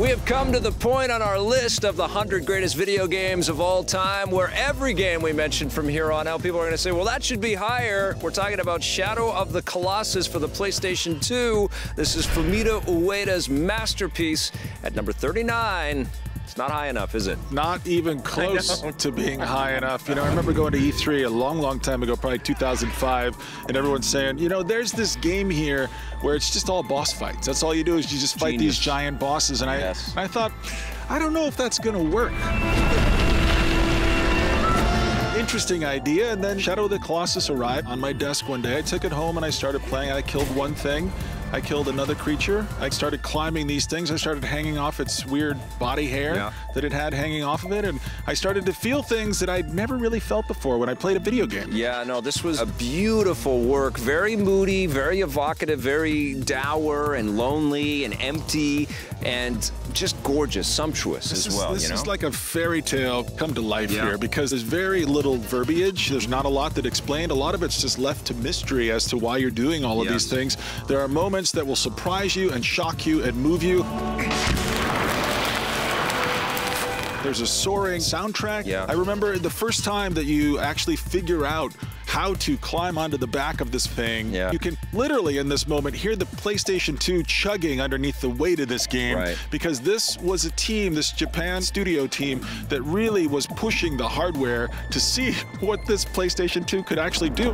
We have come to the point on our list of the 100 greatest video games of all time where every game we mention from here on out, people are going to say, well, that should be higher. We're talking about Shadow of the Colossus for the PlayStation 2. This is Fumito Ueda's masterpiece at number 39. It's not high enough, is it? Not even close to being high enough. You know, I remember going to E3 a long time ago, probably 2005, and everyone's saying, you know, there's this game here where it's just all boss fights. That's all you do is you just fight these giant bosses. And I thought, I don't know if that's going to work. Interesting idea, and then Shadow of the Colossus arrived on my desk one day. I took it home and I started playing. I killed one thing. I killed another creature. I started climbing these things. I started hanging off its weird body hair that it had hanging off of it, and I started to feel things that I'd never really felt before when I played a video game. Yeah, no, this was a beautiful work. Very moody, very evocative, very dour and lonely and empty, and just gorgeous, sumptuous as well. This is like a fairy tale come to life here, because there's very little verbiage. There's not a lot that explained. A lot of it's just left to mystery as to why you're doing all of these things. There are moments that will surprise you and shock you and move you. There's a soaring soundtrack. I remember the first time that you actually figure out how to climb onto the back of this thing. You can literally, in this moment, hear the PlayStation 2 chugging underneath the weight of this game, because this was a team, this Japan studio team, that really was pushing the hardware to see what this PlayStation 2 could actually do.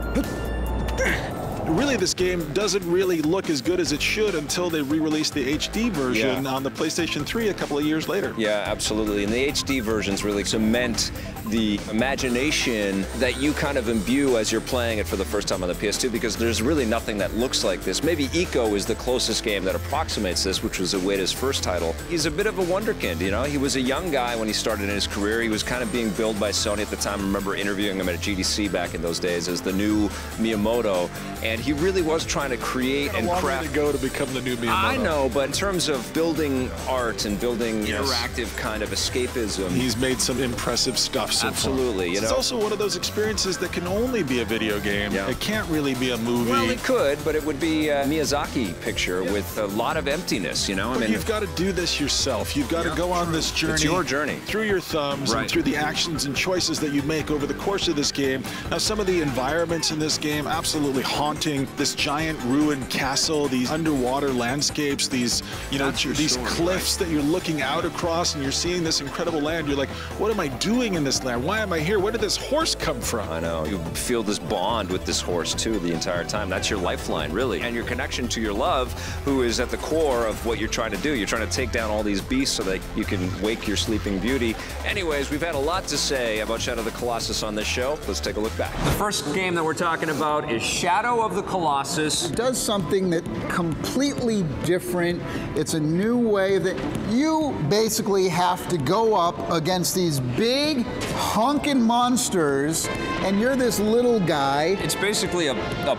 Really, this game doesn't really look as good as it should until they re-released the HD version on the PlayStation 3 a couple of years later. Yeah, absolutely. And the HD versions really cement the imagination that you kind of imbue as you're playing it for the first time on the PS2, because there's really nothing that looks like this. Maybe Ico is the closest game that approximates this, which was Ueda's first title. He's a bit of a wonderkind, you know? He was a young guy when he started in his career. He was kind of being billed by Sony at the time. I remember interviewing him at GDC back in those days as the new Miyamoto, and he really was trying to create and craft. A long way to go to become the new Miyamoto. I know, but in terms of building art and building interactive kind of escapism, he's made some impressive stuff so absolutely, far. It's also one of those experiences that can only be a video game. It can't really be a movie. Well, it could, but it would be a Miyazaki picture with a lot of emptiness, you know? I mean, you've got to do this yourself. You've got to go on this journey. It's your journey. Through your thumbs and through the actions and choices that you make over the course of this game. Now, some of the environments in this game, absolutely haunting. This giant ruined castle, these underwater landscapes, these, you know, these cliffs that you're looking out across, and you're seeing this incredible land. You're like, what am I doing in this land? Why am I here? Where did this horse come from? I know. You feel this bond with this horse, too, the entire time. That's your lifeline, really. And your connection to your love, who is at the core of what you're trying to do. You're trying to take down all these beasts so that you can wake your sleeping beauty. Anyways, we've had a lot to say about Shadow of the Colossus on this show. Let's take a look back. The first game that we're talking about is Shadow of the Colossus. It does something that completely different. It's a new way that you basically have to go up against these big honking monsters, and you're this little guy. It's basically a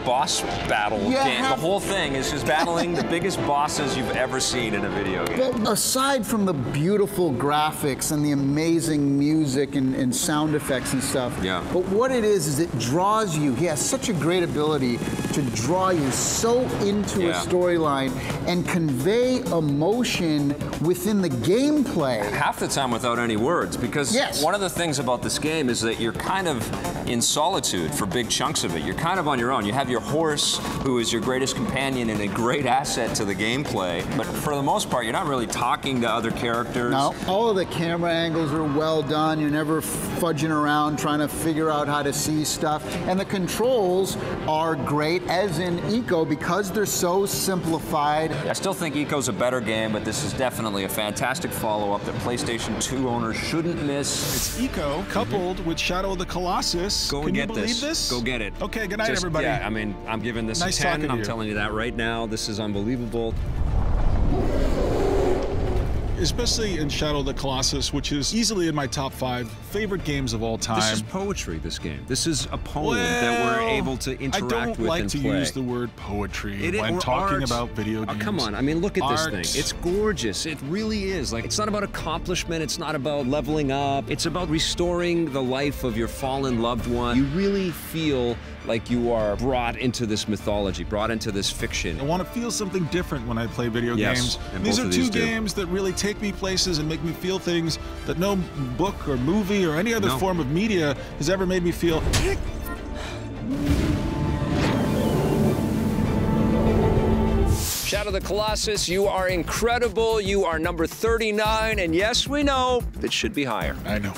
boss battle game. The whole thing is just battling the biggest bosses you've ever seen in a video game. Well, aside from the beautiful graphics and the amazing music and sound effects and stuff, but what it is it draws you. He has such a great ability to draw you so into a storyline and convey emotion within the gameplay. Half the time without any words, because one of the things about this game is that you're kind of in solitude for big chunks of it. You're kind of on your own. You have your horse, who is your greatest companion and a great asset to the gameplay, but for the most part, you're not really talking to other characters. No, all of the camera angles are well done. You're never fudging around trying to figure out how to see stuff, and the controls are great, as in Ico, because they're so simplified. I still think Ico's a better game, but this is definitely a fantastic follow-up that PlayStation 2 owners shouldn't miss. It's Ico coupled with Shadow of the Colossus. Go and get this. Go get it. Okay, good night, everybody. Yeah, I mean, I'm giving this a 10. I'm telling you that right now. This is unbelievable. Especially in Shadow of the Colossus, which is easily in my top 5 favorite games of all time. This is poetry, this game. This is a poem that we're able to interact with and play. I don't like to use the word poetry when talking about video games. Oh, come on, I mean, look at this thing. It's gorgeous. It really is. Like, it's not about accomplishment. It's not about leveling up. It's about restoring the life of your fallen loved one. You really feel like you are brought into this mythology, brought into this fiction. I want to feel something different when I play video games. And these are two games that really take me places and make me feel things that no book or movie or any other form of media has ever made me feel. Shadow the Colossus, you are incredible. You are number 39, and yes, we know it should be higher. I know.